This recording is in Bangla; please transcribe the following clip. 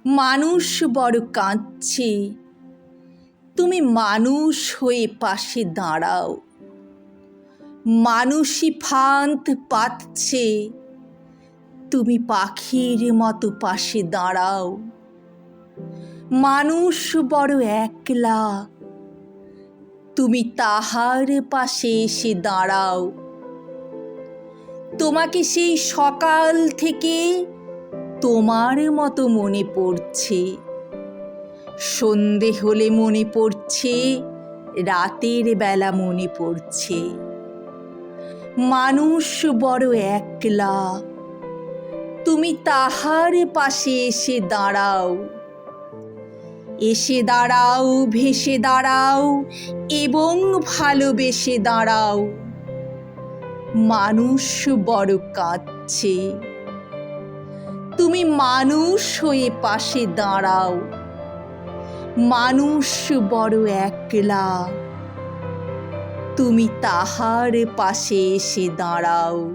মানুষ বড় কাঁদছে, তুমি মানুষ হয়ে পাশে দাঁড়াও। মানুষই ফাঁদ পাতছে, তুমি পাখির মতো পাশে দাঁড়াও। মানুষ বড় একলা, তুমি তাহার পাশে এসে দাঁড়াও। তোমাকে সেই সকাল থেকে তোমার মতো মনে পড়ছে। সন্ধে হলে মনে পড়ছে, রাতের বেলা মনে পড়ছে। মানুষ বড় একলা, তুমি তাহার পাশে এসে দাঁড়াও। এসে দাঁড়াও, ভেসে দাঁড়াও এবং ভালোবেসে দাঁড়াও। মানুষ বড় কাঁদছে, তুমি মানুষ হয়ে পাশে দাঁড়াও। মানুষ বড় একলা, তুমি তাহার পাশে এসে দাঁড়াও।